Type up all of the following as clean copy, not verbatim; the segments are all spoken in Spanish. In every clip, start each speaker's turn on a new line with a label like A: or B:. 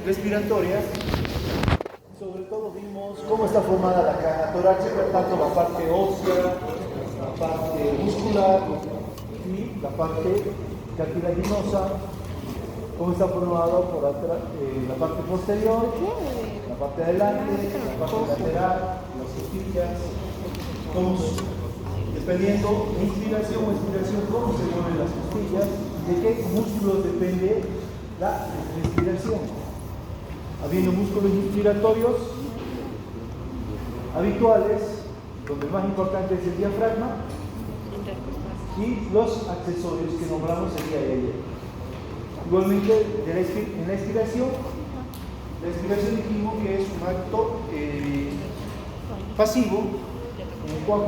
A: respiratorias, sobre todo vimos cómo está formada la caja torácica, tanto la parte ósea, la parte muscular y la parte cartilaginosa, cómo está formado por la parte posterior, la parte de adelante, la parte lateral, las costillas, dependiendo de inspiración o expiración, cómo se mueven las costillas, de qué músculos depende la respiración. Habiendo músculos inspiratorios habituales, donde el más importante es el diafragma, y los accesorios que nombramos el día de ayer. Igualmente, en la expiración dijimos que es un acto pasivo, en el cual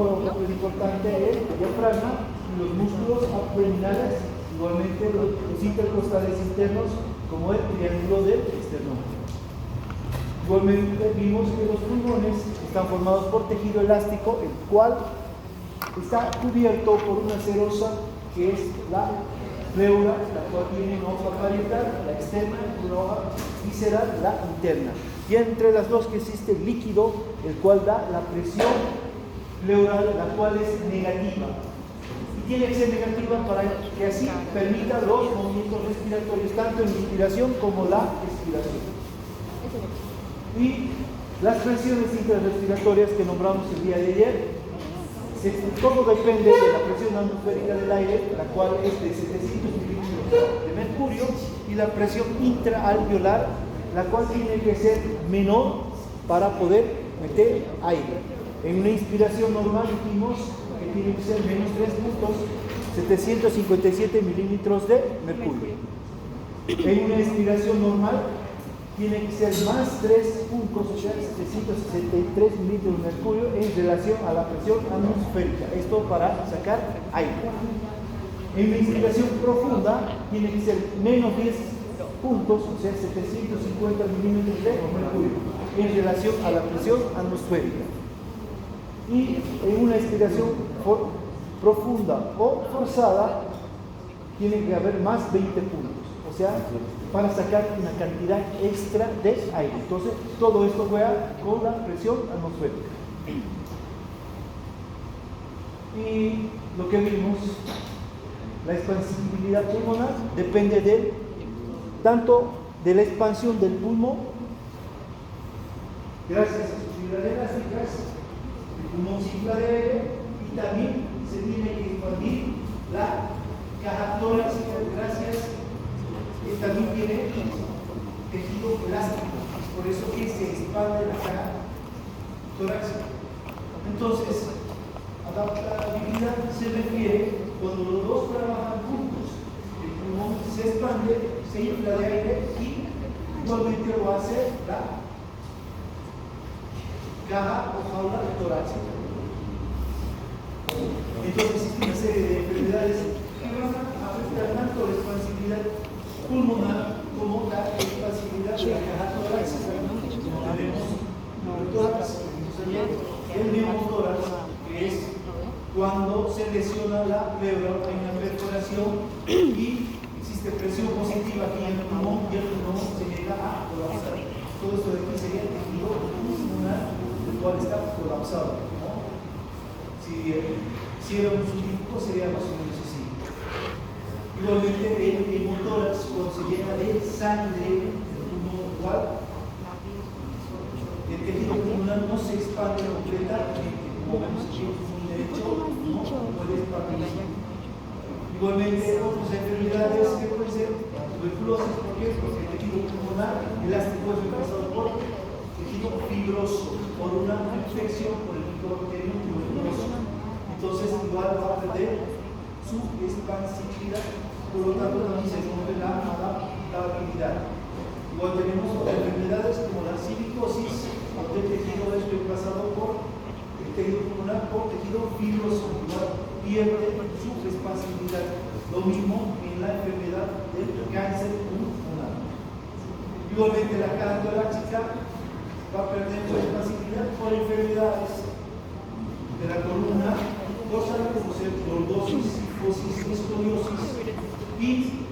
A: es importante el diafragma y los músculos abdominales, igualmente los intercostales internos, como el triángulo del esternón. Igualmente vimos que los pulmones están formados por tejido elástico, el cual está cubierto por una serosa que es la pleura, la cual tiene una hoja parietal, la externa, y una hoja visceral, la interna. Y entre las dos que existe el líquido, el cual da la presión pleural, la cual es negativa. Y tiene que ser negativa para que así permita los movimientos respiratorios, tanto en la inspiración como la expiración. Y las presiones intrarrespiratorias que nombramos el día de ayer, todo depende de la presión atmosférica del aire, la cual es de 700 milímetros de mercurio, y la presión intraalveolar, la cual tiene que ser menor para poder meter aire. En una inspiración normal dijimos que tiene que ser menos 3 puntos, 757 milímetros de mercurio. En una expiración normal tiene que ser más 3 puntos, o sea, 763 milímetros de mercurio en relación a la presión atmosférica. Esto para sacar aire. En la inspiración profunda tiene que ser menos 10 puntos, o sea, 750 milímetros de mercurio en relación a la presión atmosférica. Y en una expiración profunda o forzada tiene que haber más 20 puntos, o sea, para sacar una cantidad extra de aire. Entonces, todo esto juega con la presión atmosférica. Y lo que vimos, la expansibilidad pulmonar depende tanto de la expansión del pulmón, gracias a sus fibras elásticas, el pulmón se infla de aire, y también se tiene que expandir la caja torácica, gracias que también tiene tejido elástico, por eso que se expande la caja torácica. Entonces, adaptabilidad se refiere cuando los dos trabajan juntos. El pulmón se expande, se infla de aire y igualmente lo hace la caja o jaula torácica. Entonces existe una serie de enfermedades que van a afectar tanto la expansibilidad pulmonar como la expansibilidad de la caja torácica. Como tenemos el neumotórax, que es cuando se lesiona la pleura en la perforación y existe presión positiva aquí en el pulmón y el pulmón se llega a colapsar. Todo esto de aquí sería el tejido pulmonar, el cual está colapsado, ¿no? Si hiciéramos un dibujo sería más o menos así. Igualmente el hemótórax, cuando se llena de sangre, el pulmón igual, el tejido pulmonar no se expande completamente, como vemos aquí el pulmón derecho no puede expandirse. Igualmente otras enfermedades que pueden ser tuberculosis, ¿por qué? Porque el tejido pulmonar elástico es reemplazado por tejido fibroso, por una infección por el microbacterio tuberculoso. Entonces igual va a perder su expansibilidad, por lo tanto también se rompe la adaptabilidad. Igual tenemos otras enfermedades como la silicosis, donde el tejido es reemplazado por el tejido pulmonar por tejido fibroso, igual pierde su expansibilidad. Lo mismo en la enfermedad del cáncer pulmonar. Igualmente la caja torácica va a perder su expansibilidad por enfermedades de la columna dorsal, como ser lordosis, cifosis, escoliosis, y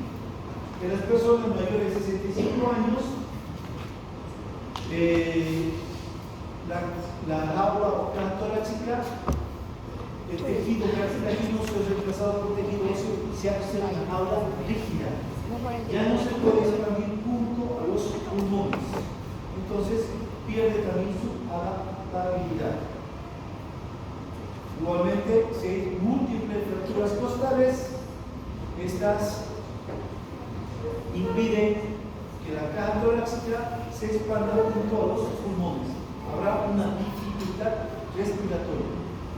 A: en las personas mayores de 65 años la jaula o caja torácica, el tejido cartilaginoso es reemplazado por tejido óseo y se hace una jaula rígida. Ya no se puede expandir junto a los pulmones, entonces pierde también su adaptabilidad. Igualmente, si hay múltiples fracturas costales, estas impiden que la caja torácica se expanda junto a los pulmones. Habrá una dificultad respiratoria.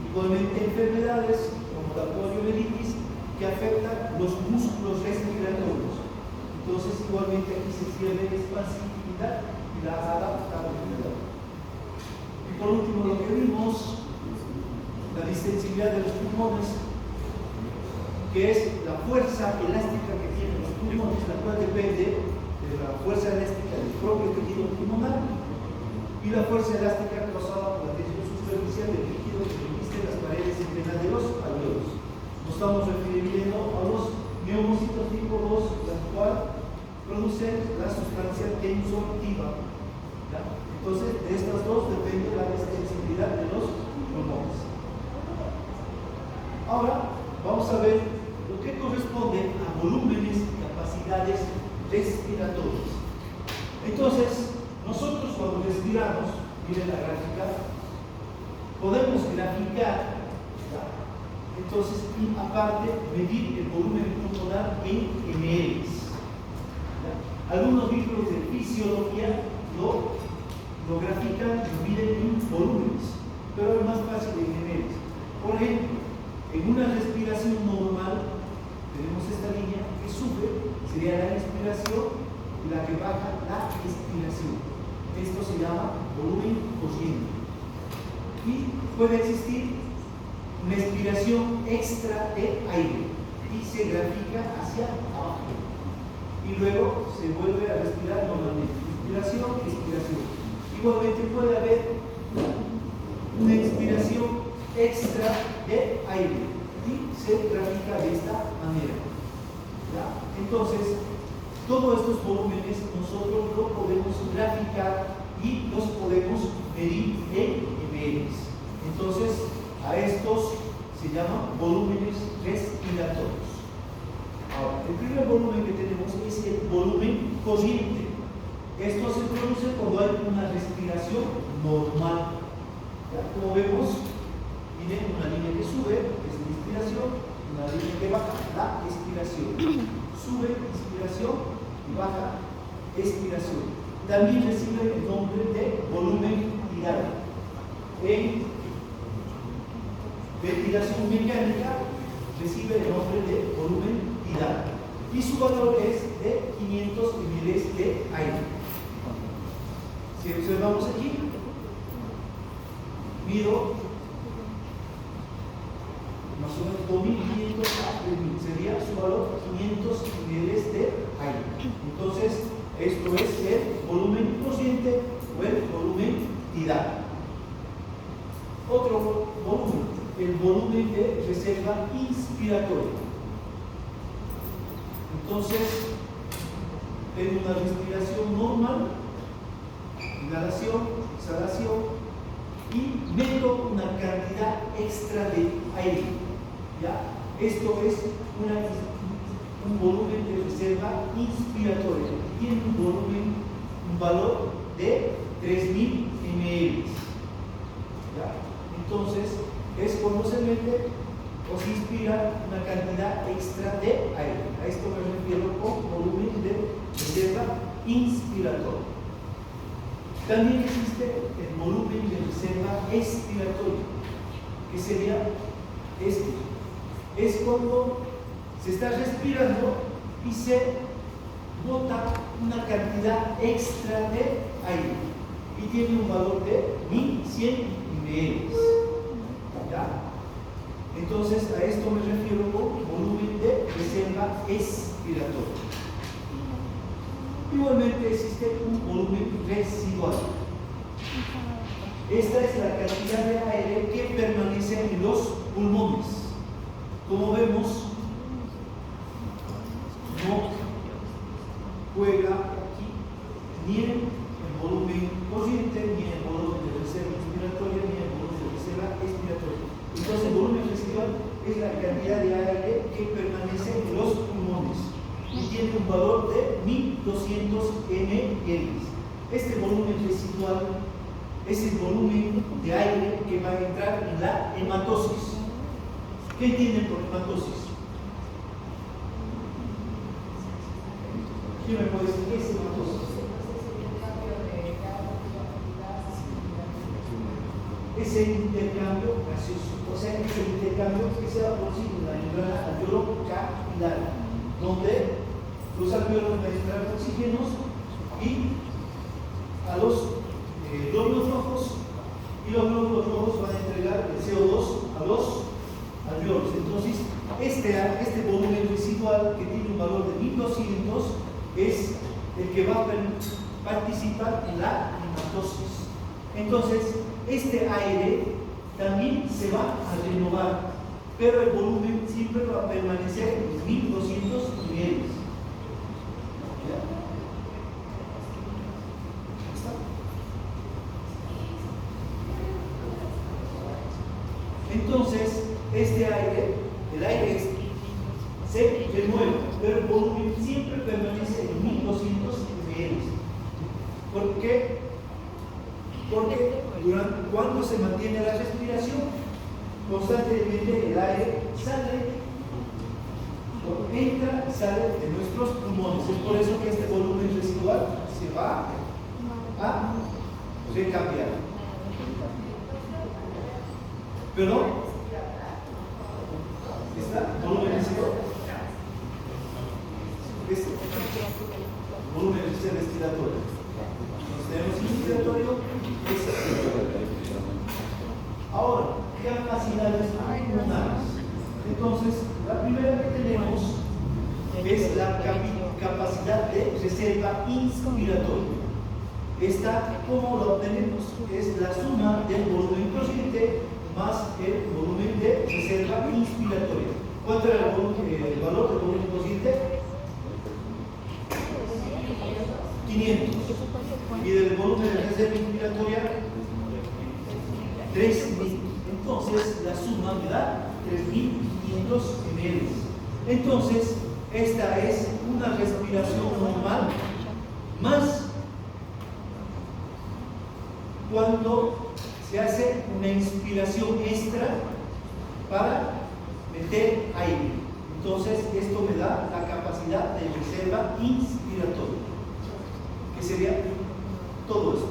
A: Igualmente, enfermedades como la poliomielitis que afectan los músculos respiratorios. Entonces, igualmente aquí se pierde expansividad y la adaptabilidad. Y por último, lo que vimos, la distensibilidad de los pulmones, que es la fuerza elástica que tienen los pulmones, la cual depende de la fuerza elástica del propio tejido pulmonar y la fuerza elástica causada por la tensión superficial del líquido que reviste las paredes internas de los alveolos. Nos estamos refiriendo a los neumocitos tipo 2, la cual producen la sustancia tensoactiva. ¿Ya? Entonces, de estas dos depende la distensibilidad de los pulmones. Ahora, vamos a ver lo que corresponde a volúmenes y capacidades respiratorias. Entonces, nosotros cuando respiramos, miren la gráfica, podemos graficar, ¿ya? Entonces, y aparte, medir el volumen pulmonar en ml. Algunos libros de fisiología lo grafican, lo miden en volúmenes, pero es más fácil en ml. Por ejemplo, en una respiración normal, tenemos esta línea que sube, sería la inspiración, y la que baja, la expiración. Esto se llama volumen consciente. Y puede existir una expiración extra de aire y se grafica hacia abajo. Y luego se vuelve a respirar normalmente. Inspiración, expiración. Igualmente puede haber una expiración extra de aire y se grafica de esta manera. ¿Ya? Entonces, todos estos volúmenes nosotros los podemos graficar y los podemos medir en ml. Entonces, a estos se llaman volúmenes respiratorios. Ahora, el primer volumen que tenemos es el volumen corriente. Esto se produce cuando hay una respiración normal. ¿Ya? Como vemos, miren una línea que sube, es la inspiración, una línea que baja, la expiración. Sube, inspiración, y baja, expiración. También recibe el nombre de volumen tirado. En ventilación mecánica recibe el nombre de volumen tirado. Y su valor es de 500 ml de aire. Si observamos aquí, mido más o menos 2500 a 3000, sería su valor 500 ml de aire. Entonces, esto es el volumen consciente o el volumen tirado. Otro volumen, el volumen de reserva inspiratoria. Entonces, tengo una respiración normal, inhalación, exhalación, y meto una cantidad extra de aire. ¿Ya? Esto es un volumen de reserva inspiratoria. Tiene un valor de 3000 ml. ¿Ya? Entonces, es cuando se mete o se inspira una cantidad extra de aire. A esto me refiero con volumen de reserva inspiratoria. También existe el volumen de reserva expiratoria, que sería este. Es cuando se está respirando y se bota una cantidad extra de aire y tiene un valor de 1100 ml. ¿Ya? Entonces, a esto me refiero con volumen de reserva expiratoria. Igualmente existe un volumen residual. Esta es la cantidad de aire que permanece en los pulmones. Como vemos, no juega aquí ni en el volumen corriente, ni el volumen de reserva inspiratoria, ni el volumen de reserva expiratoria. Entonces el volumen residual es la cantidad de aire que permanece en los pulmones y tiene un valor de 1200 ml. Este volumen residual es el volumen de aire que va a entrar en la hematosis. ¿Qué entienden por hematosis? ¿Quién me puede decir qué es hematosis? Es el intercambio gaseoso, o sea, es el intercambio que se da por sí en la membrana alveolo-capilar, donde los alveolos van a entrar oxígenos y a los glóbulos rojos, y los glóbulos rojos van a entregar el CO2 a los alveolos. Entonces, este volumen residual que tiene un valor de 1200 es el que va a participar en la hematosis. Entonces, este aire también se va a renovar, pero el volumen siempre va a permanecer en 1200 niveles. Entonces, este aire, el aire se renueva, pero el volumen siempre permanece en 1200 ml. ¿Por qué? Porque cuando se mantiene la respiración, constantemente el aire entra y sale de nuestros pulmones. Es por eso que este volumen residual se va a recambiar. ¿Perdón? ¿Está? ¿Volumen residual? Este. Volumen respiratorio. Entonces tenemos inspiratorio. Ahora, capacidades pulmonares. Entonces, la primera que tenemos es la capacidad de reserva inspiratoria. Esta, ¿cómo lo obtenemos? Es la suma del volumen corriente más el volumen de reserva inspiratoria. ¿Cuánto era el valor del volumen corriente? 500. Y del volumen de reserva inspiratoria, 3000. Entonces, la suma me da 3500 ml. Entonces, esta es una respiración normal, más cuando se hace una inspiración extra para meter aire. Entonces, esto me da la capacidad de reserva inspiratoria, que sería todo esto.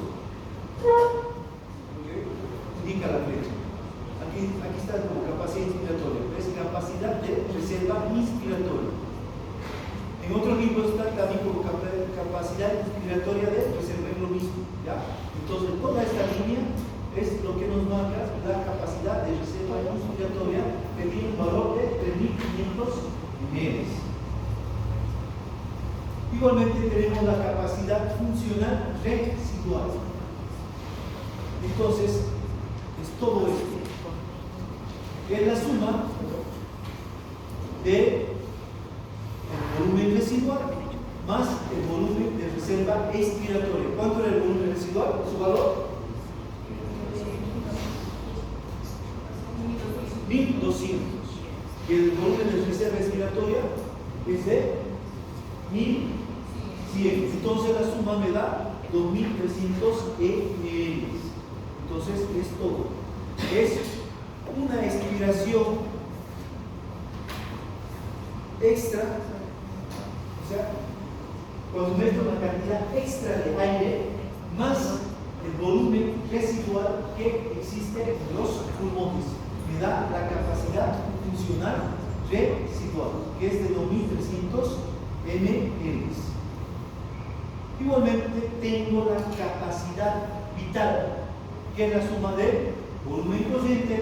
A: Indica la flecha. Aquí está como capacidad inspiratoria. Es capacidad de reserva inspiratoria. En otro libro está también como capacidad inspiratoria de reserva, es lo mismo. ¿Ya? Entonces, toda esta línea es lo que nos marca la capacidad de reserva inspiratoria, que tiene un valor de 3500 ml. Igualmente tenemos la capacidad funcional residual. Entonces, es todo esto, que es la suma del volumen residual más el volumen de reserva expiratoria. ¿Cuánto era el volumen residual? ¿Su valor? 1200. Y el volumen de reserva expiratoria es de 1100. Entonces la suma me da 2300 ml. Entonces es todo. Es una expiración extra, o sea, cuando meto una cantidad extra de aire más el volumen residual que existe en los pulmones, me da la capacidad funcional residual, que es de 2300 ml. Igualmente tengo la capacidad vital, que es la suma del volumen corriente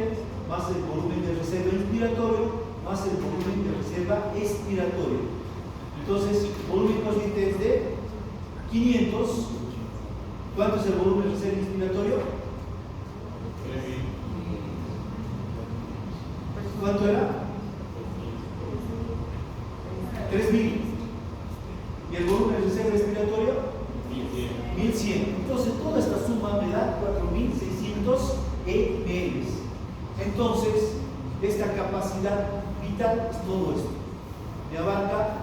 A: más el volumen de reserva inspiratorio más el volumen de reserva expiratoria. Entonces, el volumen corriente es de 500. ¿Cuánto es el volumen de reserva inspiratorio? 3000. ¿Cuánto era? 3000. ¿Y el volumen de reserva expiratorio? 1100. 1100. Entonces toda esta suma me da 4600 ml. Entonces esta capacidad vital es todo esto. Me abarca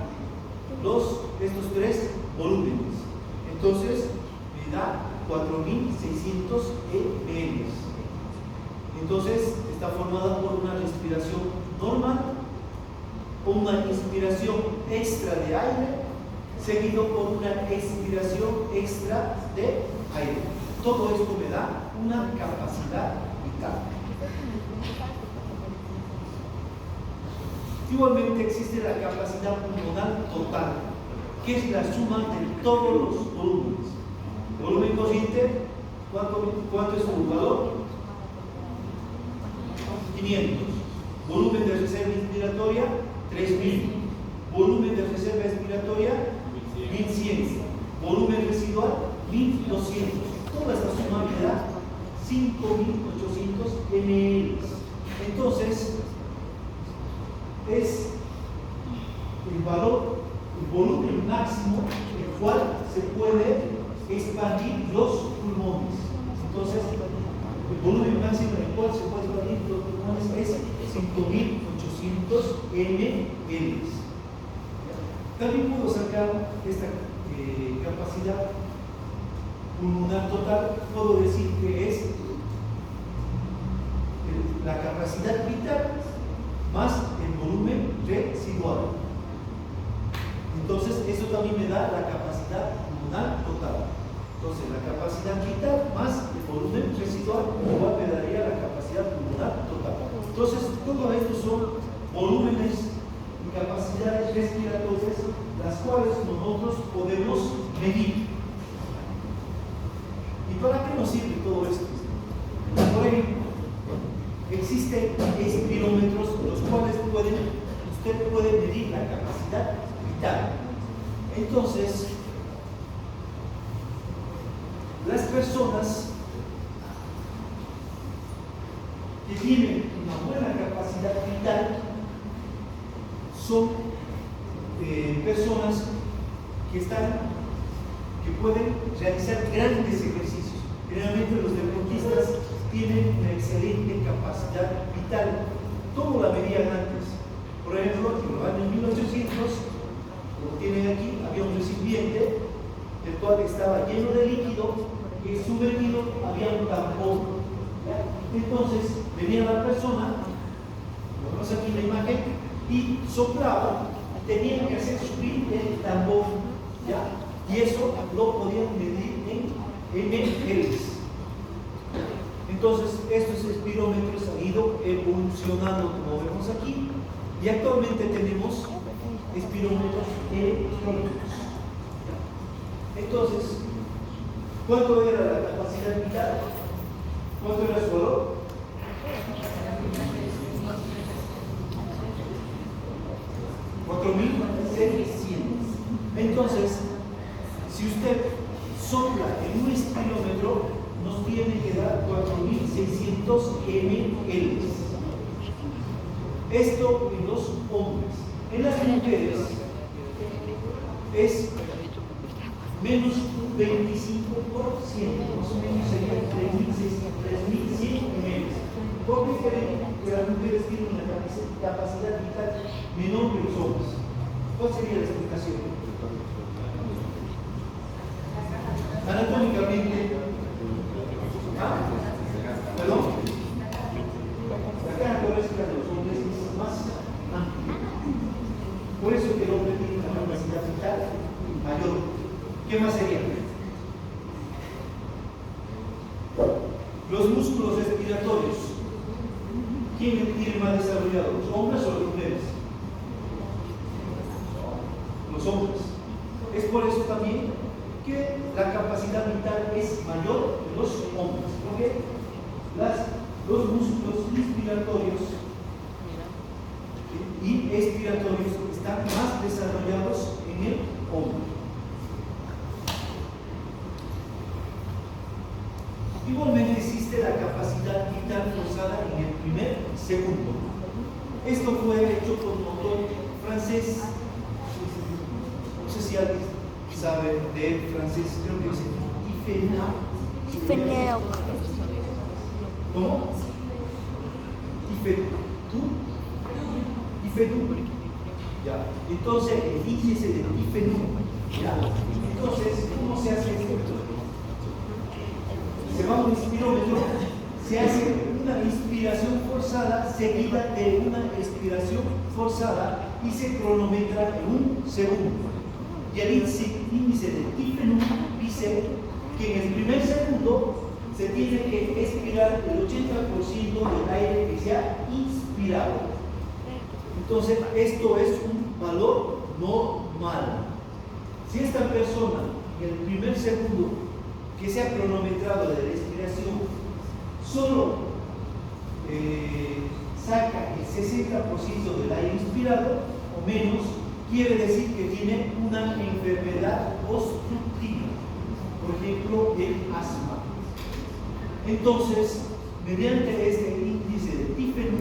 A: estos tres volúmenes. Entonces me da 4600 ml. Entonces está formada por una respiración normal, una inspiración extra de aire, seguido por una expiración extra de aire. Todo esto me da una capacidad vital. Igualmente existe la capacidad pulmonar total, que es la suma de todos los volúmenes. El volumen corriente, ¿cuánto es su valor? 500. Volumen de reserva inspiratoria, 3000. Volumen de reserva expiratoria, 1100. Volumen residual, 1200. Toda esta suma me da 5800 ml. Entonces, es el valor, el volumen máximo en el cual se puede expandir los pulmones. Entonces, el volumen máximo en el cual se puede expandir los pulmones es 5800 ml. También puedo sacar esta capacidad pulmonar total, puedo decir que es la capacidad vital más el volumen residual. Entonces, eso también me da la capacidad pulmonar total. Entonces, la capacidad vital más el volumen residual igual me daría la capacidad pulmonar total. Entonces, todo esto son volúmenes y capacidades respiratorias, las cuales nosotros podemos medir. ¿Y para qué nos sirve todo esto? Por ejemplo, existen espirómetros los cuales usted puede medir la capacidad vital. Entonces, las personas que tienen una buena capacidad vital son personas que pueden realizar grandes ejercicios. Generalmente los deportistas tienen una excelente capacidad vital. ¿Cómo la medían antes? Por ejemplo, en los años 1800, como tienen aquí, había un recipiente el cual estaba lleno de líquido y sumergido había un tampón. ¿Ya? Entonces venía la persona, lo vemos aquí en la imagen, y soplaba, tenían que hacer subir el tampón, ¿ya? Y eso lo podían medir en ml. Entonces estos espirómetros han ido evolucionando, como vemos aquí, y actualmente tenemos espirómetros electrónicos. Entonces, ¿cuánto era la capacidad vital? ¿Cuánto era su valor? 4600. Entonces, si usted sopla en un espirómetro, nos tiene que dar 4600 ml. Esto en los hombres. En las mujeres es menos un 25%, más o menos sería 3100 ml. ¿Por qué creen que las mujeres tienen una capacidad vital menor que los hombres? ¿Cuál sería la explicación? Anatómicamente, ¿perdón? La caja torácica de los hombres es más amplia. Por eso que el hombre tiene una capacidad vital mayor. ¿Qué más sería? Los músculos respiratorios. ¿Quién tiene más desarrollado? ¿Los hombres o las mujeres? Los hombres. Es por eso también que la capacidad vital es mayor de los hombres, porque los músculos inspiratorios y expiratorios están más desarrollados en el hombre. Igualmente existe la capacidad vital forzada en el primer segundo. Esto fue hecho por un autor francés, no sé si alguien sabe de francés, creo que es
B: Difeneo.
A: ¿Cómo? Difenú. Ya. Entonces, el índice de difenú. Ya. Entonces, ¿cómo se hace esto? Se va a un inspirómetro, se hace una inspiración forzada seguida de una expiración forzada y se cronometra en un segundo. Y el índice de difenú dice que en el primer segundo se tiene que expirar el 80% del aire que se ha inspirado. Entonces, esto es un valor normal. Si esta persona en el primer segundo que se ha cronometrado de la respiración solo saca el 60% del aire inspirado o menos, quiere decir que tiene una enfermedad obstructiva, por ejemplo, el asma. Entonces, mediante este índice de difenú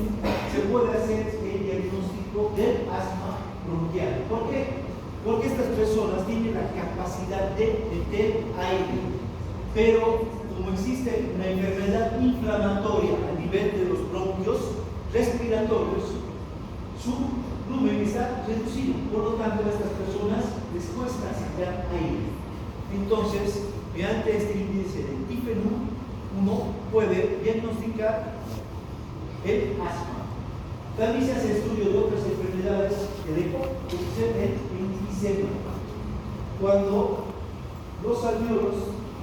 A: se puede hacer el diagnóstico del asma bronquial. ¿Por qué? Porque estas personas tienen la capacidad de meter aire, pero como existe una enfermedad inflamatoria a nivel de los bronquios respiratorios, su volumen está reducido, por lo tanto a estas personas les cuesta sacar aire. Entonces, mediante este índice de difenú, uno puede diagnosticar el asma. También se hace estudio de otras enfermedades del eco, que sucede el enfisema, cuando los alvéolos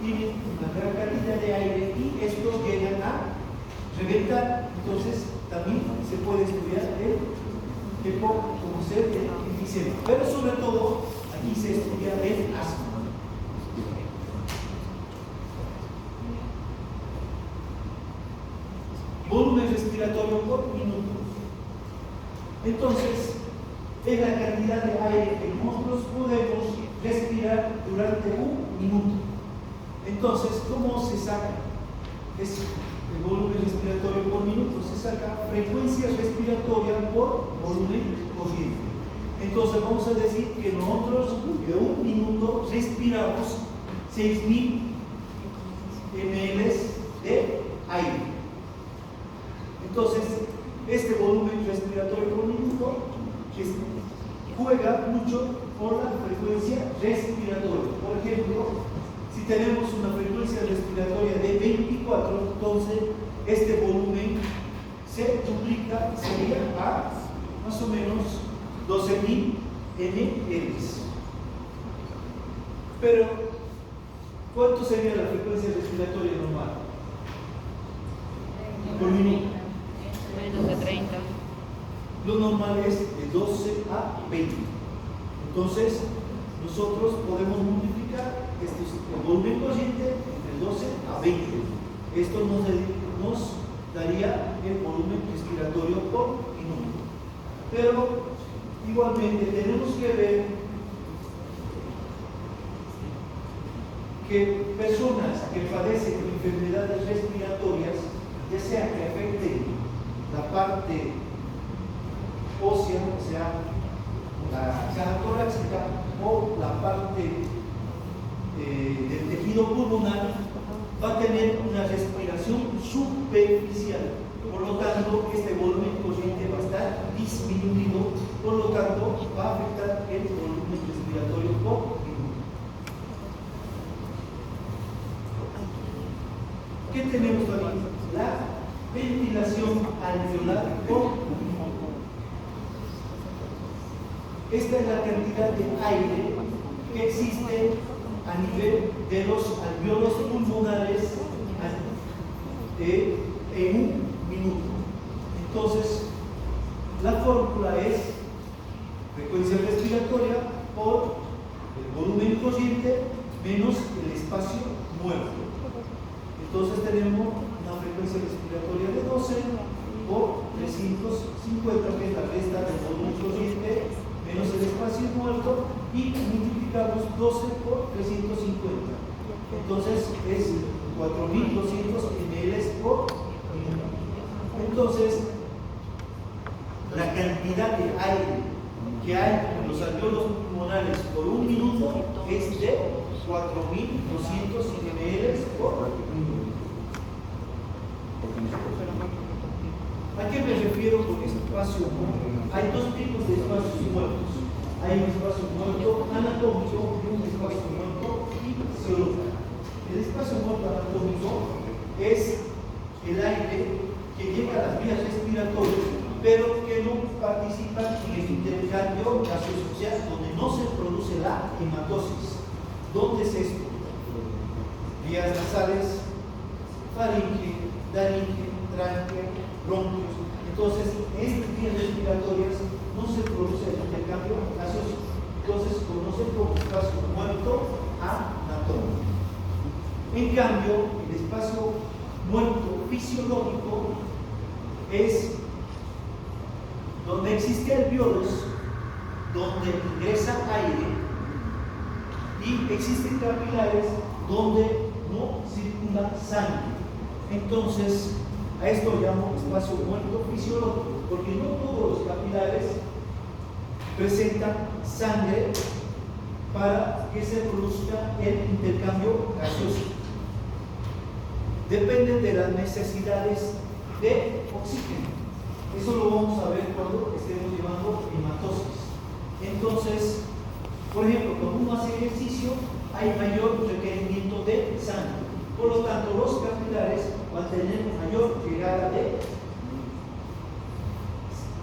A: tienen una gran cantidad de aire y estos llegan a reventar. Entonces, también se puede estudiar el eco como ser el enfisema. Pero sobre todo, aquí se estudia el asma. Volumen respiratorio por minuto. Entonces, es la cantidad de aire que nosotros podemos respirar durante un minuto. Entonces, ¿cómo se saca? Es el volumen respiratorio por minuto. Se saca frecuencia respiratoria por volumen corriente. Entonces, vamos a decir que nosotros de un minuto respiramos 6.000 ml de aire. Entonces, este volumen respiratorio por minuto juega mucho por la frecuencia respiratoria. Por ejemplo, si tenemos una frecuencia respiratoria de 24, entonces este volumen se duplica, sería a más o menos 12.000 ml. Pero, ¿cuánto sería la frecuencia respiratoria normal? Por minuto.
B: Menos de 30.
A: Lo normal es de 12 a 20. Entonces, nosotros podemos multiplicar el volumen corriente entre 12 a 20. Esto nos daría el volumen respiratorio por minuto. Pero, igualmente, tenemos que ver que personas que padecen enfermedades respiratorias, ya sea que afecten la parte ósea, o sea, la caja torácica, o la parte del tejido pulmonar, va a tener una respiración superficial. Por lo tanto, este volumen corriente va a estar disminuido, por lo tanto, va a afectar el volumen respiratorio por minuto. ¿Qué tenemos también? La ventilación alveolar por minuto. Esta es la cantidad de aire que existe a nivel de los alvéolos pulmonares en un minuto. Entonces, la fórmula es frecuencia respiratoria por el volumen corriente menos el espacio muerto. Entonces tenemos una frecuencia respiratoria de 12 por 350, que es la resta del volumen corriente menos el espacio muerto, y multiplicamos 12 por 350. Entonces es 4.200 ml por minuto. Entonces, la cantidad de aire que hay en los alvéolos pulmonares por un minuto es de 4.200 ml espacio muerto. Hay dos tipos de espacios muertos. Hay un espacio muerto anatómico y un espacio muerto fisiológico. El espacio muerto anatómico es el aire que llega a las vías respiratorias, pero que no participa en el intercambio gaseoso, o sea, donde no se produce la hematosis. ¿Dónde es esto? Vías nasales, faringe, laringe, tráquea, bronquios. Entonces, en estas vías respiratorias no se produce el intercambio gaseoso. Entonces, se conoce como espacio muerto anatómico. En cambio, el espacio muerto fisiológico es donde existe alvéolos, donde ingresa aire y existen capilares donde no circula sangre. Entonces, a esto lo llamo espacio muerto fisiológico, porque no todos los capilares presentan sangre para que se produzca el intercambio gaseoso. Depende de las necesidades de oxígeno. Eso lo vamos a ver cuando estemos llevando hematosis. Entonces, por ejemplo, cuando uno hace ejercicio, hay mayor requerimiento de sangre. Por lo tanto, los capilares van a tener mayor llegada de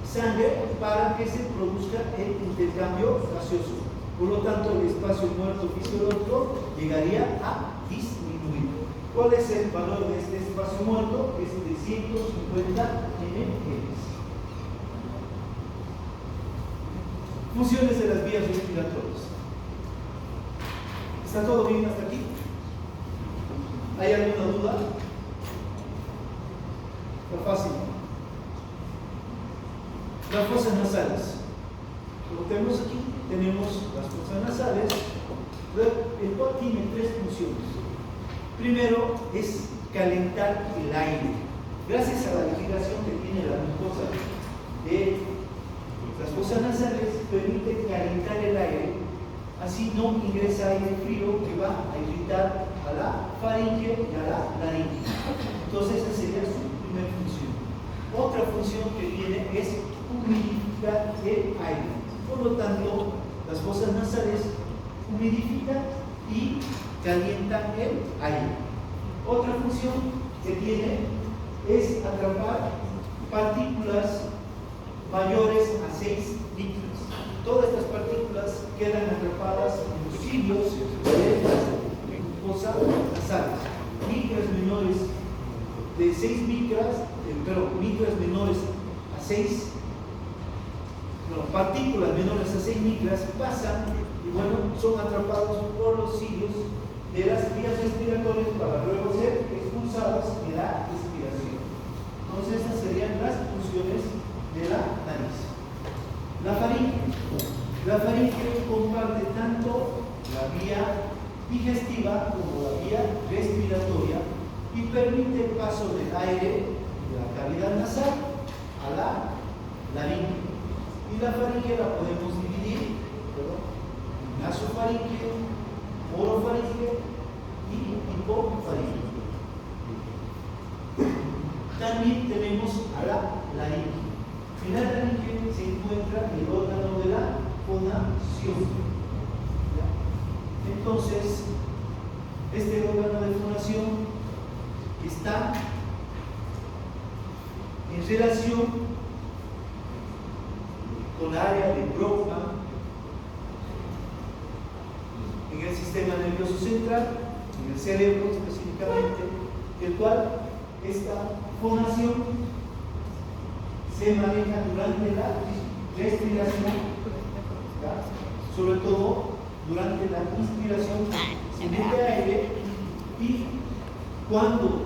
A: sangre para que se produzca el intercambio gaseoso. Por lo tanto, el espacio muerto fisiológico llegaría a disminuir. ¿Cuál es el valor de este espacio muerto? Es de 150 ml. Funciones de las vías respiratorias. ¿Está todo bien hasta aquí? ¿Hay alguna duda? Está fácil. Las fosas nasales. Como tenemos aquí, tenemos las fosas nasales, el cual tiene tres funciones. Primero es calentar el aire. Gracias a la legislación que tiene la mucosa de las fosas nasales, permite calentar el aire, así no ingresa aire frío que va a irritar a la faringe y a la laringe. Entonces esa sería su primera función. Otra función que tiene es humidificar el aire. Por lo tanto, las fosas nasales humidifican y calientan el aire. Otra función que tiene es atrapar partículas mayores a 6 micras. Todas estas partículas quedan atrapadas en los cilios de las fosas nasales. Micras menores de 6 micras, micras menores a 6, partículas menores a 6 micras pasan y bueno, son atrapados por los cilios de las vías respiratorias para luego ser expulsadas en la respiración. Entonces estas serían las funciones de la nariz. La faringe. La faringe comparte tanto la vía digestiva como la vía respiratoria y permite el paso del aire de la cavidad nasal a la laringe. Y la faringe la podemos dividir en nasofaringe, orofaringe y hipofaringe. También tenemos a la laringe. En la laringe se encuentra el órgano de la fonación. Entonces, este órgano de fonación está en relación con la área de Brodmann en el sistema nervioso central, en el cerebro específicamente, el cual esta fonación se maneja durante la respiración, sobre todo durante la inspiración, se mete aire y cuando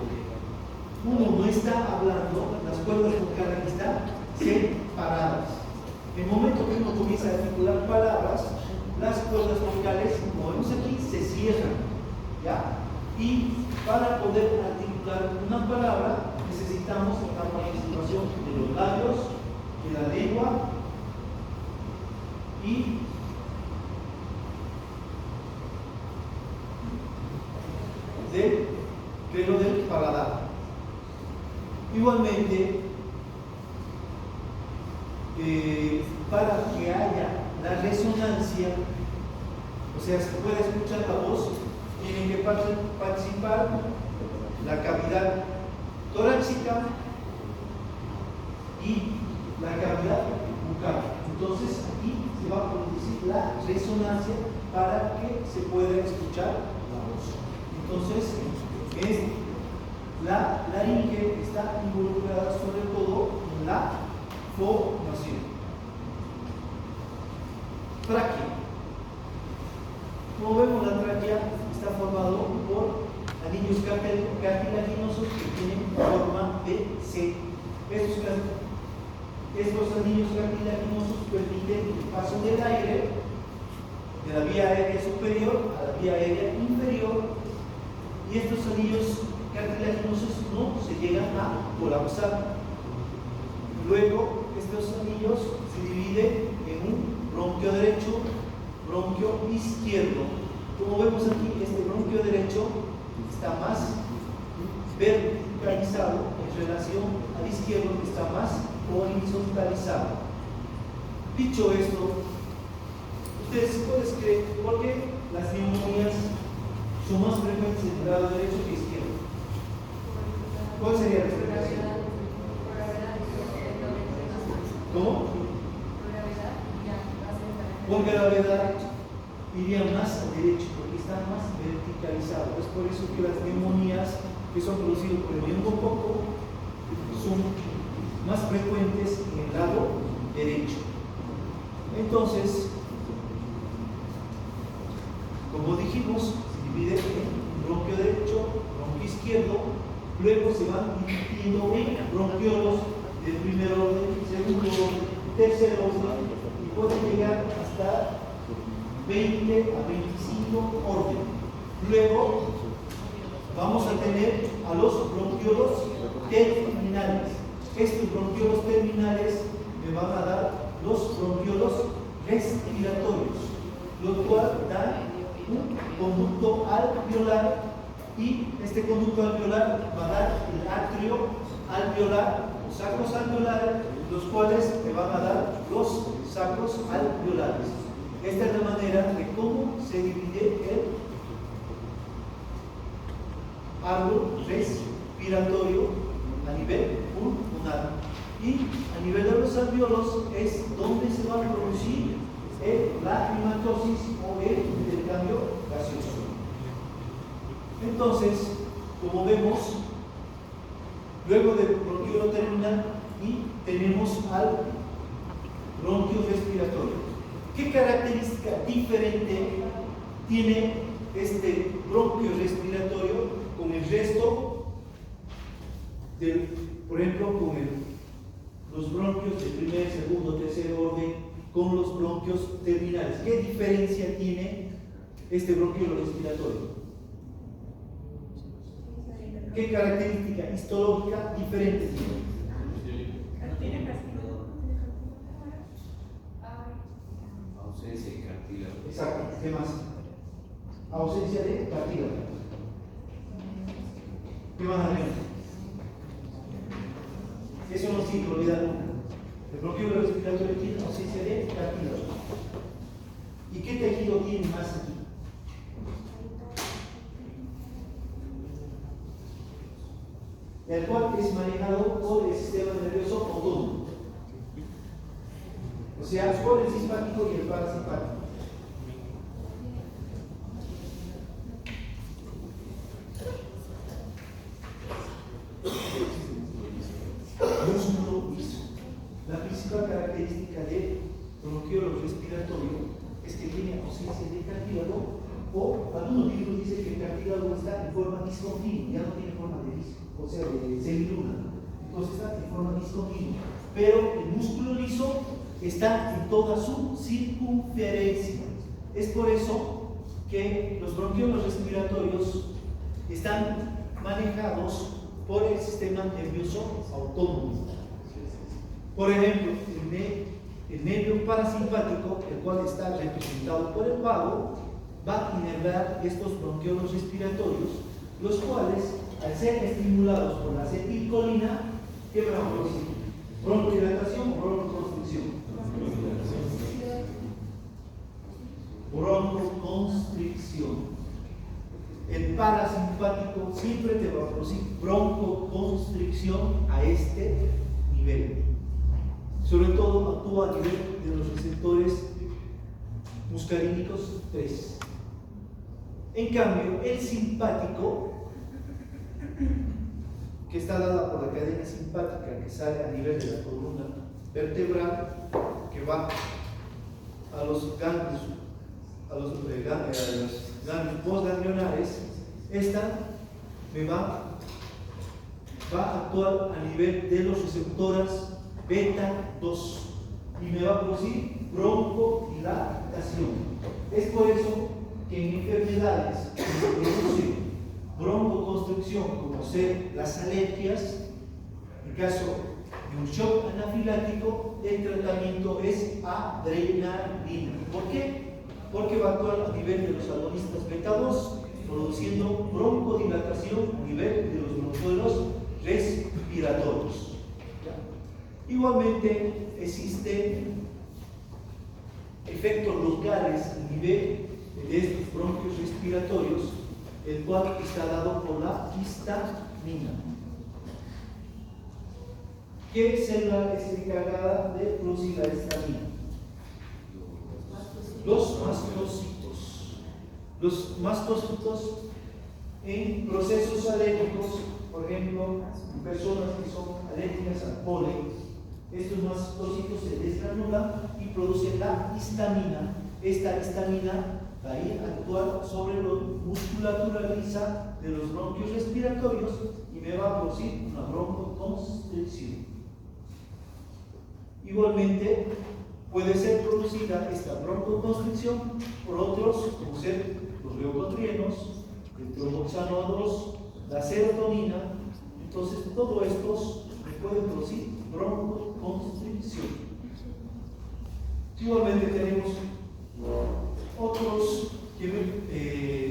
A: uno no está hablando, las cuerdas vocales están separadas. En el momento que uno comienza a articular palabras, las cuerdas vocales, como vemos aquí, se cierran, ¿ya? Y para poder articular una palabra necesitamos la participación de los labios, de la lengua y del pelo del paladar. Igualmente, para que haya la resonancia, o sea, se puede escuchar la voz, tiene que participar la cavidad torácica y la cavidad bucal. Entonces aquí se va a producir la resonancia para que se pueda escuchar la voz. Entonces, la laringe está involucrada sobre todo en la fonación. Tráquea. Como vemos, la tráquea está formado por anillos cartilaginosos que tienen forma de C. Estos anillos cartilaginosos permiten el paso del aire de la vía aérea superior a la vía aérea inferior, y estos anillos cartilaginosos no se llegan a colapsar. Luego, estos anillos se dividen en un bronquio derecho, bronquio izquierdo. Como vemos aquí, este bronquio derecho está más verticalizado en relación al izquierdo, que está más horizontalizado. Dicho esto, ustedes pueden creer por qué las neumonías son más frecuentes en el lado derecho que izquierdo. ¿Cuál sería la explicación? ¿Cómo? Por gravedad iría más al derecho, porque está más verticalizado. Es por eso que las neumonías que son producidas por el neumococo son más frecuentes en el lado derecho. Entonces, como dijimos, se divide en bronquio derecho, bronquio izquierdo, luego se van dividiendo en bronquiolos de primer orden, segundo orden, tercer orden, y pueden llegar hasta 20 a 25 órdenes. Luego vamos a tener a los bronquiolos terminales. Estos bronquiolos terminales me van a dar los bronquiolos respiratorios, lo cual da un conducto alveolar, y este conducto alveolar va a dar el atrio alveolar, los sacros alveolares, los cuales me van a dar los sacros alveolares. Esta es la manera de cómo se divide el árbol respiratorio a nivel pulmonar. Y a nivel de los alveolos es donde se va a producir la hematosis o el intercambio gaseoso. Entonces, como vemos, luego del bronquiolo terminal y tenemos al bronquio respiratorio. ¿Qué característica diferente tiene este bronquio respiratorio con el resto por ejemplo, con los bronquios de primer, segundo, tercer orden, con los bronquios terminales? ¿Qué diferencia tiene este bronquio respiratorio? ¿Qué característica histológica diferente tiene?
C: Ausencia de cartílago.
A: Exacto. ¿Qué más? Ausencia de cartílago. ¿Qué más hay? Eso no se olvida nunca. El bronquio respiratorio tiene ausencia de cartílago. ¿Y qué tejido tiene más aquí? El cual es manejado por el sistema nervioso autónomo, o sea, por el simpático y el parasimpático. Músculo liso. La principal característica del bronquiolo respiratorio es que tiene ausencia de cartílago, o algunos libros dicen que el cartílago está en forma discontinua, ya no tiene forma de disco, o sea, de semiluna. Entonces está en forma discontinua. Pero el músculo liso está en toda su circunferencia. Es por eso que los bronquiolos respiratorios están manejados por el sistema nervioso autónomo. Por ejemplo, el nervio parasimpático, el cual está representado por el vago, va a inervar estos bronquiolos respiratorios, los cuales, al ser estimulados por la acetilcolina, ¿qué van a producir? Bronchodilatación o broncoconstricción. Broncoconstricción. El parasimpático siempre te va a producir broncoconstricción a este nivel. Sobre todo actúa a nivel de los receptores muscarínicos 3. En cambio, el simpático, que está dada por la cadena simpática que sale a nivel de la columna vertebral, que va a los ganglios, ganglios postganglionares, esta va a actuar a nivel de los receptores beta 2 y me va a producir bronchodilatación. Es por eso que en enfermedades que se producen broncoconstricción, como ser las alergias, en caso de un shock anafiláctico, el tratamiento es adrenalina. ¿Por qué? Porque va a actuar a nivel de los agonistas beta 2, produciendo broncodilatación a nivel de los bronquiolos respiratorios. Igualmente existen efectos locales a nivel de estos bronquios respiratorios, el cual está dado por la histamina. ¿Qué célula es encargada de producir la histamina? Los mastocitos. Los mastocitos en procesos alérgicos, por ejemplo, en personas que son alérgicas al polen, estos mastocitos se desgranulan y producen la histamina. Esta histamina va a ir a actuar sobre la musculatura lisa de los bronquios respiratorios y me va a producir una broncoconstricción. Igualmente, puede ser producida esta broncoconstricción por otros, como ser los leucotrienos, el tromboxano 2, la serotonina. Entonces, todos estos pueden producir broncoconstricción. Igualmente tenemos otros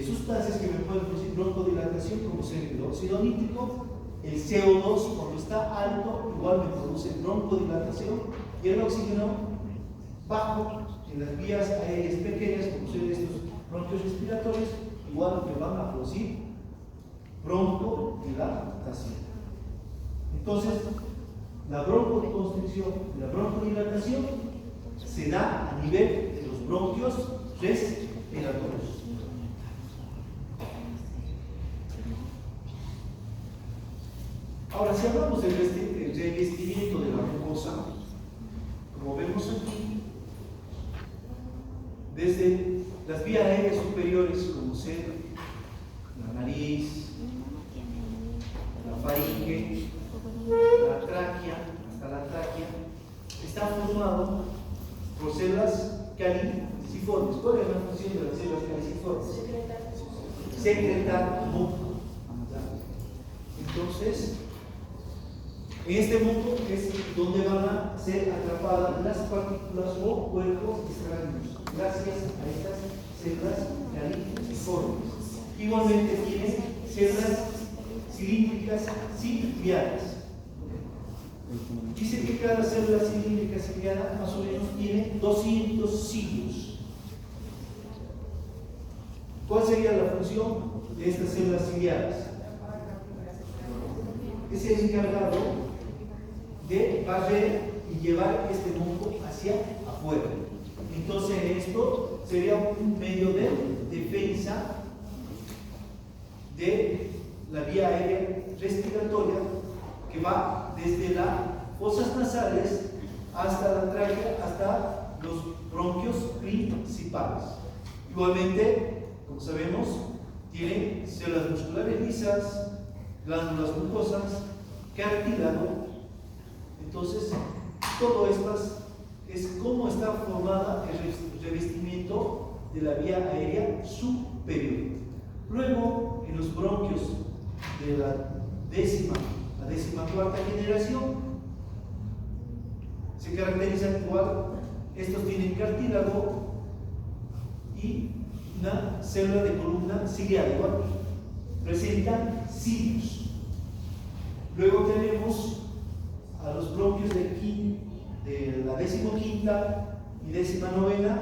A: sustancias que me pueden producir broncodilatación, como ser el óxido nítrico, el CO2 cuando está alto igual me produce broncodilatación, y el oxígeno bajo en las vías aéreas pequeñas, como ser estos bronquios respiratorios, igual me van a producir broncodilatación. Entonces, la broncoconstricción y la broncodilatación se da a nivel de los bronquios respiratorios. Ahora, si hablamos del revestimiento de la mucosa, como vemos aquí, desde las vías aéreas superiores, como ser la nariz, la faringe, la tráquea, hasta la tráquea, está formado por células caliciformes. ¿Cuál es la función de las células caliciformes? Secretar muco. Entonces, en este muco es donde van a ser atrapadas las partículas o cuerpos extraños, gracias a estas células caliciformes. Igualmente tienen células cilíndricas ciliadas. Dice que cada célula cilíndrica ciliada más o menos tiene 200 cilios. ¿Cuál sería la función de estas células ciliadas? Es el encargado de barrer y llevar este muco hacia afuera. Entonces esto sería un medio de defensa de la vía aérea respiratoria que va desde las fosas nasales hasta la tráquea, hasta los bronquios principales. Igualmente, como sabemos, tiene células musculares lisas, glándulas mucosas, cartílago. Entonces, todo esto es cómo está formada el revestimiento de la vía aérea superior. Luego, en los bronquios de la 14ª generación, se caracterizan igual, estos tienen cartílago y una célula de columna ciliada, igual, presentan cilios. Luego tenemos a a los bronquios de la 15ª y 19ª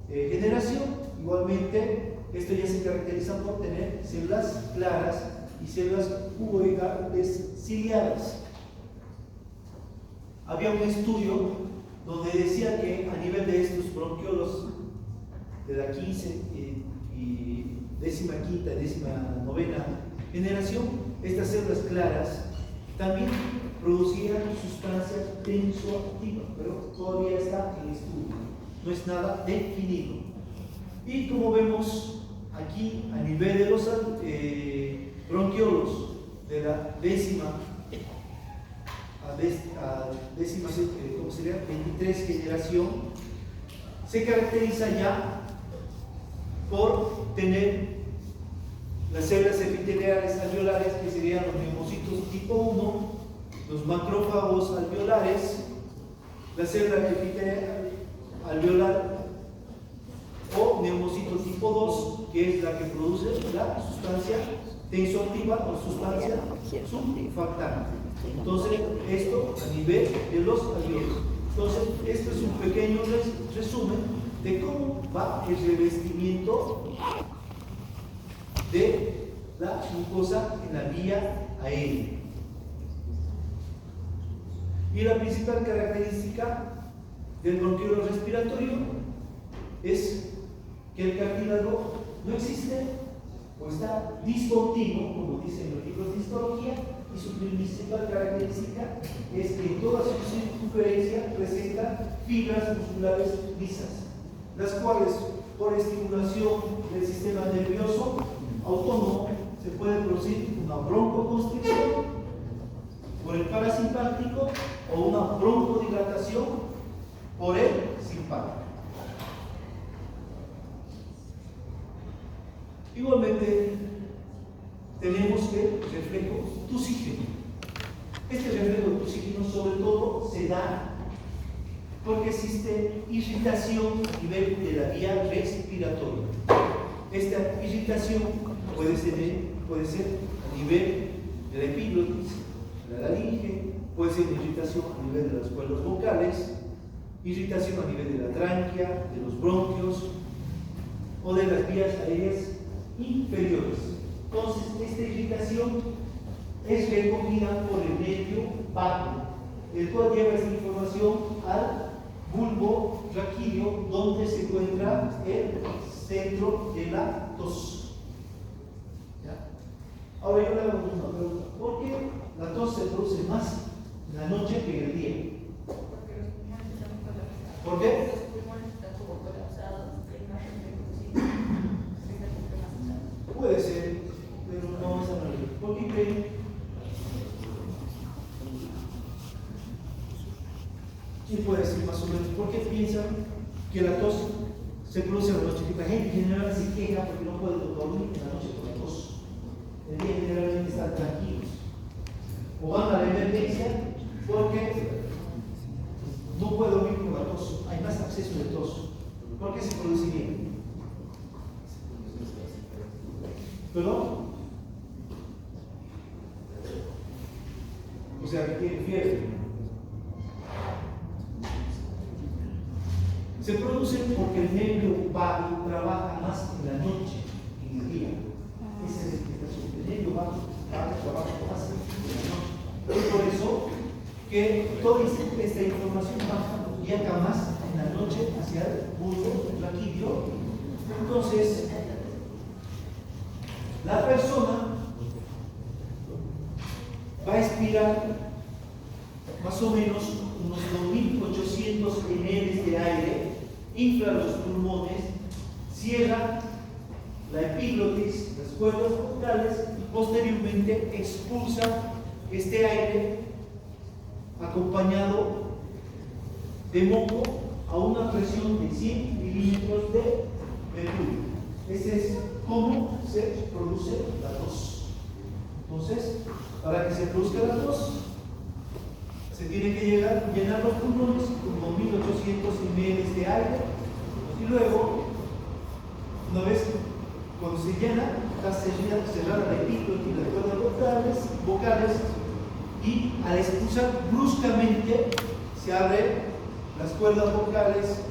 A: generación. Igualmente, esto ya se caracteriza por tener células claras y células cuboidales ciliadas. Había un estudio donde decía que a nivel de estos bronquiolos de la 15 y 15ª y 19ª generación, estas células claras también producían sustancias tensoactivas, pero todavía está en estudio, no es nada definido. Y como vemos aquí, a nivel de los bronquiolos de la 23 generación, se caracteriza ya por tener las células epiteliales alveolares, que serían los neumocitos tipo 1, los macrófagos alveolares, la célula epitelial alveolar o neumocito tipo 2, que es la que produce la sustancia tensoactiva o sustancia surfactante. Entonces, esto a nivel de los alveolos. Entonces, esto es un pequeño resumen de cómo va el revestimiento de la mucosa en la vía aérea. Y la principal característica del bronquiolo respiratorio es que el cartílago no existe o está discontinuo, como dicen los libros de histología, y su principal característica es que en toda su circunferencia presenta fibras musculares lisas, las cuales por estimulación del sistema nervioso autónomo se puede producir una broncoconstricción por el parasimpático o una broncodilatación por el simpático. Igualmente, tenemos el reflejo tusígeno. Este reflejo tusígeno sobre todo se da porque existe irritación a nivel de la vía respiratoria. Esta irritación puede ser a nivel de la epiglotis, la laringe, puede ser irritación a nivel de las cuerdas vocales, irritación a nivel de la tráquea, de los bronquios o de las vías aéreas inferiores. Entonces, esta irritación es recogida por el nervio vago, el cual lleva esta información al bulbo raquídeo, donde se encuentra el centro de la tos. ¿Ya? Ahora yo le hago una pregunta: ¿por qué la tos se produce más en la noche que en el día? ¿Por qué? Puede ser, pero no es analógico. ¿Por qué creen? ¿Quién puede decir más o menos? ¿Por qué piensan que la tos se produce en la noche? Que la gente en general se queja porque no puede dormir en la noche por la tos. El día generalmente están tranquilos. O van a la emergencia porque no puede dormir por la tos. Hay más acceso de tos. ¿Por qué se produciría? ¿Perdón? O sea, ¿qué tiene fiebre? Se produce porque el nervio vago trabaja más en la noche que en el día. Esa es la explicación. El nervio vago trabaja más en la noche. Es por eso que toda esta información viaja más en la noche hacia el bulbo raquídeo. Entonces, la persona va a expirar más o menos unos 2.800 ml de aire, infla los pulmones, cierra la epiglotis, las cuerdas vocales, y posteriormente expulsa este aire acompañado de moco a una presión de 100 milímetros de mercurio. Ese es cómo se produce la tos. Entonces, para que se produzca la tos, se tiene que llenar los pulmones con 2.800 ml de aire, y luego, una vez cuando se llena, está cerrada la epiglotis, las cuerdas vocales, y al expulsar bruscamente se abren las cuerdas vocales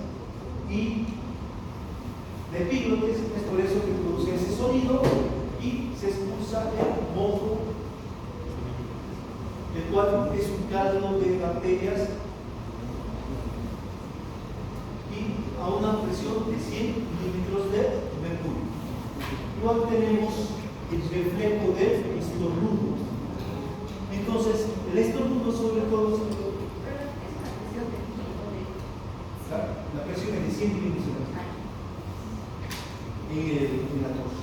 A: y la epiglotis, es por eso que produce ese sonido y se expulsa el moco, el cual es un caldo de bacterias y a una presión de 100 milímetros de mercurio. Igual tenemos el reflejo del estornudo. Entonces, el estornudo sobre todo la presión es de 100 milímetros en la tos.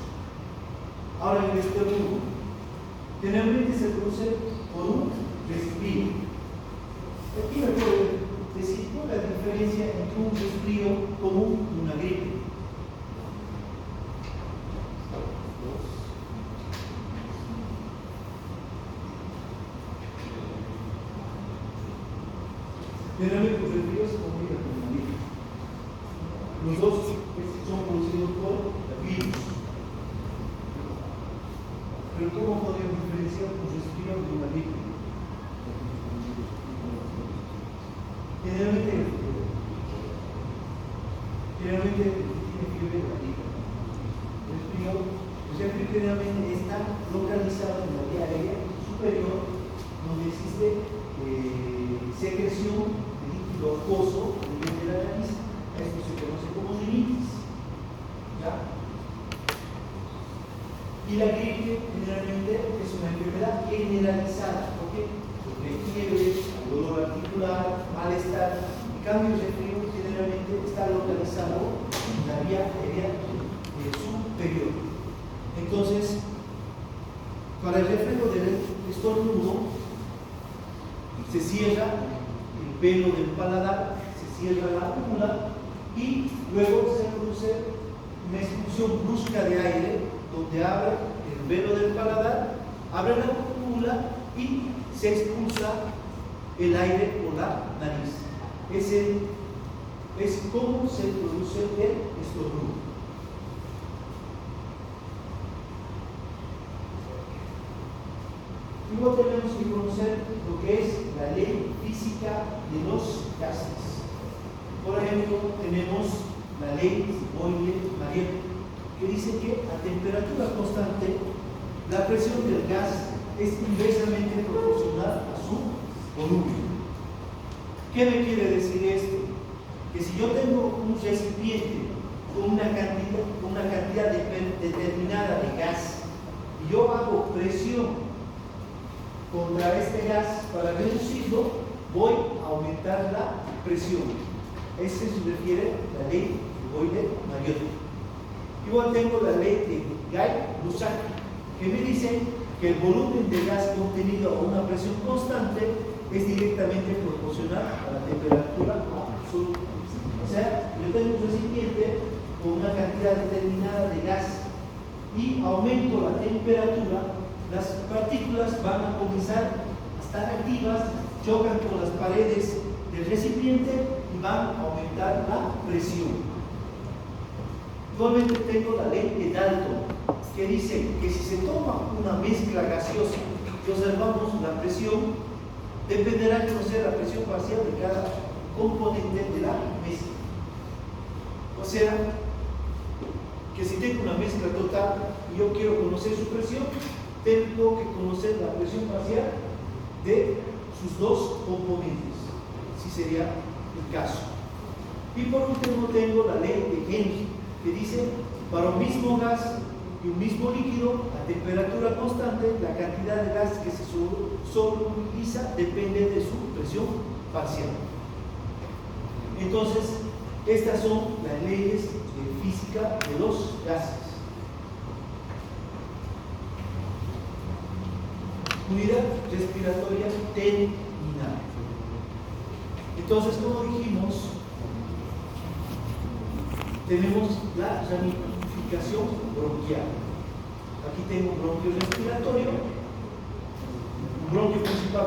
A: Ahora, el estornudo generalmente se produce por un resfrío. Aquí me puedo decir cuál es la diferencia entre un resfrío común y una gripe. Generalmente los resfríos se complican con una gripe. Los dos son producidos por virus. Pero ¿cómo podemos diferenciar un resfrío de una gripe? Generalmente tiene fiebre de la gripe. El resfrío, generalmente está localizado en la vía aérea superior, donde existe secreción de líquido acuoso a nivel de la nariz. Esto se conoce como rinitis. ¿Ya? Y la gripe generalmente es una enfermedad generalizada. ¿Por qué? Porque hay fiebre, dolor articular, malestar. En cambio, el resfrío generalmente está localizado en la vía aérea superior. Entonces, para el reflejo del estornudo, se cierra el pelo del paladar, se cierra la úvula y luego se produce una expulsión brusca de aire donde abre el velo del paladar, abre la úvula y se expulsa el aire por la nariz. Es como se produce el estornudo. Igual tenemos que conocer lo que es la ley física de los gases. Por ejemplo, tenemos la ley de Boyle-Mariette, que dice que a temperatura constante la presión del gas es inversamente proporcional a su volumen. ¿Qué me quiere decir esto? Que si yo tengo un recipiente con una cantidad determinada de gas y yo hago presión contra este gas para reducirlo, voy a aumentar la presión. Ese se refiere a la ley de Boyle-Mariette. Igual tengo la ley de Guy-Lussac, que me dice que el volumen de gas contenido a una presión constante es directamente proporcional a la temperatura absoluta. O sea, yo tengo un recipiente con una cantidad determinada de gas y aumento la temperatura, las partículas van a comenzar a estar activas, chocan con las paredes del recipiente y van a aumentar la presión. Igualmente tengo la ley de Dalton, que dice que si se toma una mezcla gaseosa y observamos la presión, dependerá conocer la presión parcial de cada componente de la mezcla. O sea, que si tengo una mezcla total y yo quiero conocer su presión, tengo que conocer la presión parcial de sus dos componentes, si sería el caso. Y por último tengo la ley de Henry, que dice, para un mismo gas y un mismo líquido, a temperatura constante, la cantidad de gas que se solubiliza depende de su presión parcial. Entonces, estas son las leyes de física de los gases. Unidad respiratoria terminal. Entonces, como dijimos, tenemos la ramificación bronquial. Aquí tengo un bronquio respiratorio, un bronquio principal,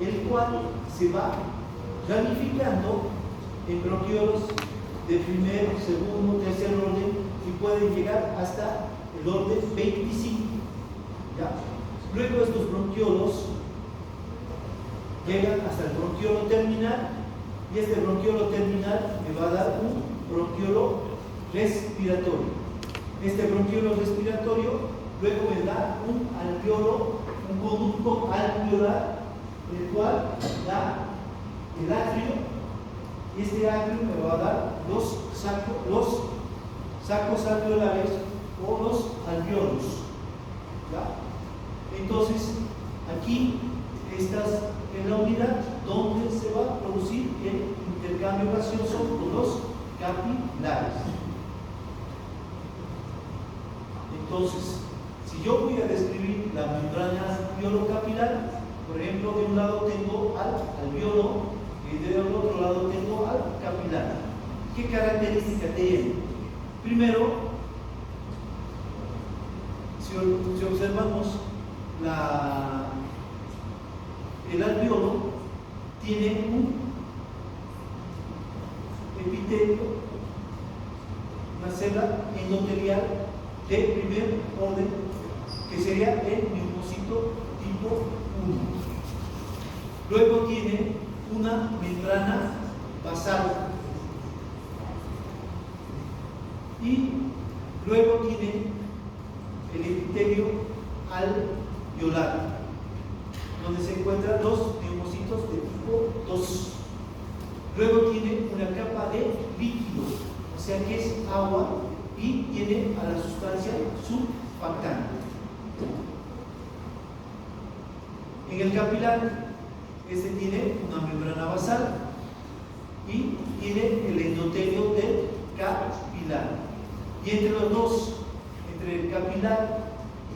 A: el cual se va ramificando en bronquiolos de primer, segundo, tercer orden y pueden llegar hasta el orden 25. ¿Ya? Luego estos bronquiolos llegan hasta el bronquiolo terminal, y este bronquiolo terminal me va a dar un bronquiolo respiratorio. Este bronquiolo respiratorio luego me da un alveolo, un conducto alveolar, el cual da el atrio, y este atrio me va a dar los sacos alveolares o los alveolos. ¿Ya? Entonces, aquí estás en la unidad donde se va a producir el intercambio gaseoso con los capilares. Entonces, si yo voy a describir la membrana alveolo-capilar, por ejemplo, de un lado tengo al alveolo y del otro lado tengo al capilar. ¿Qué característica tiene? Primero, si observamos el alveolo tiene un epitelio, una célula endotelial de primer orden, que sería el neumocito tipo 1. Luego tiene una membrana basal y luego tiene el epitelio alveolar, donde se encuentran los neumocitos de tipo 2. Luego tiene una capa de líquido, o sea que es agua, y tiene a la sustancia surfactante. En el capilar, este tiene una membrana basal y tiene el endotelio del capilar. Y entre los dos, entre el capilar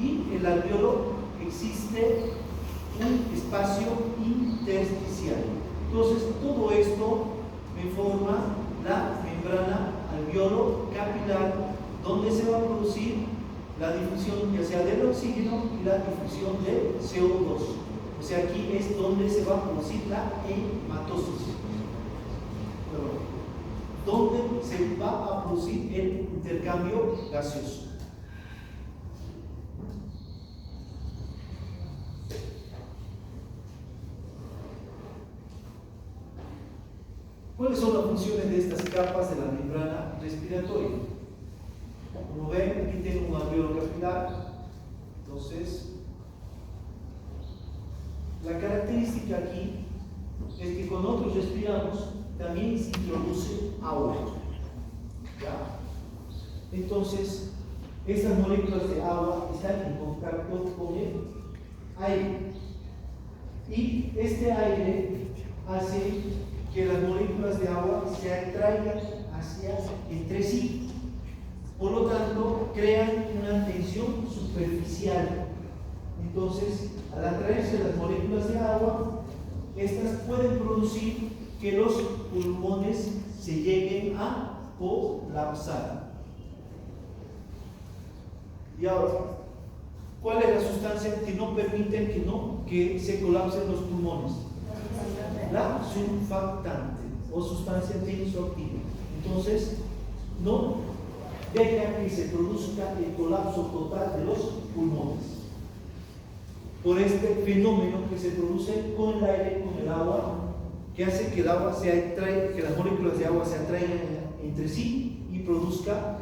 A: y el alveolo, existe un espacio intersticial. Entonces, todo esto me forma la membrana alveolo capilar, donde se va a producir la difusión ya sea del oxígeno y la difusión de CO2. O sea, aquí es donde se va a producir la hematosis, donde se va a producir el intercambio gaseoso. ¿Cuáles son las funciones de estas capas de la membrana respiratoria? Como ven, aquí tengo un alveolo capilar. Entonces, la característica aquí es que cuando nosotros respiramos también se introduce agua. ¿Ya? Entonces, estas moléculas de agua están en contacto con el aire. Y este aire hace que las moléculas de agua se atraigan entre sí. Por lo tanto, crean una tensión superficial. Entonces, al atraerse las moléculas de agua, estas pueden producir que los pulmones se lleguen a colapsar. Y ahora, ¿cuál es la sustancia que no permite que se colapsen los pulmones? La surfactante o sustancia tensioactiva. Entonces, no deja que se produzca el colapso total de los pulmones. Por este fenómeno que se produce con el aire, con el agua, que hace que el agua que las moléculas de agua se atraigan entre sí y produzca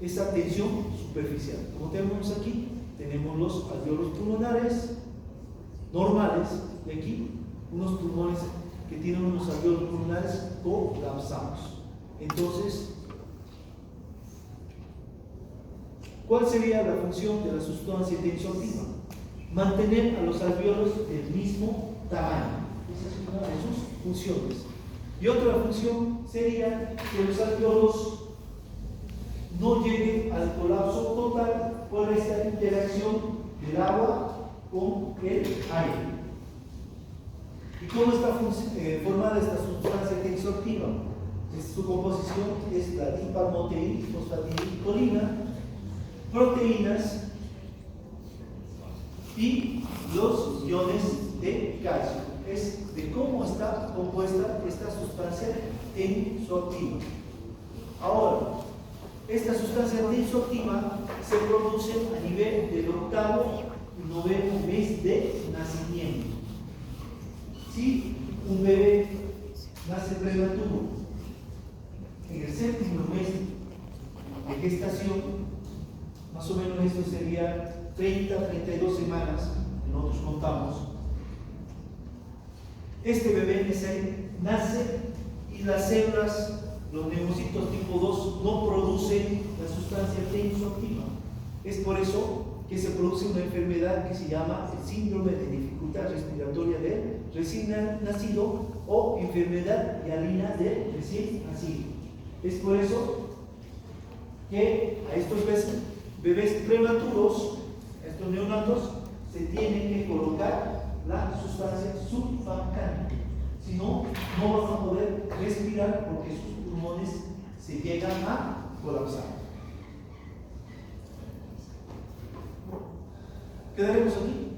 A: esa tensión superficial. Como tenemos aquí, tenemos los alveolos pulmonares normales, y aquí unos pulmones que tienen unos alveolos pulmonares colapsados. Entonces, ¿cuál sería la función de la sustancia tensioactiva? Mantener a los alveolos del mismo tamaño. Esa es una de sus funciones. Y otra función sería que los alveolos no lleguen al colapso total por esta interacción del agua con el aire. ¿Y cómo está formada esta sustancia tensioactiva? Su composición es la diparmoteídfosfatidilcolina, proteínas y los iones de calcio. Es de cómo está compuesta esta sustancia tensioactiva. Ahora, esta sustancia tensioactiva se produce a nivel del octavo y noveno mes de nacimiento. Si un bebé nace prematuro en el 7º mes de gestación, más o menos esto sería 30-32 semanas, que nosotros contamos, este bebé nace y las células, los neumocitos tipo 2, no producen la sustancia tensoactiva. Es por eso que se produce una enfermedad que se llama el síndrome de dificultad respiratoria del recién nacido o enfermedad hialina del recién nacido. Es por eso que a estos bebés prematuros, a estos neonatos, se tiene que colocar la sustancia sulfacánica. Si no, no van a poder respirar porque sus pulmones se llegan a colapsar. ¿Quedaremos aquí?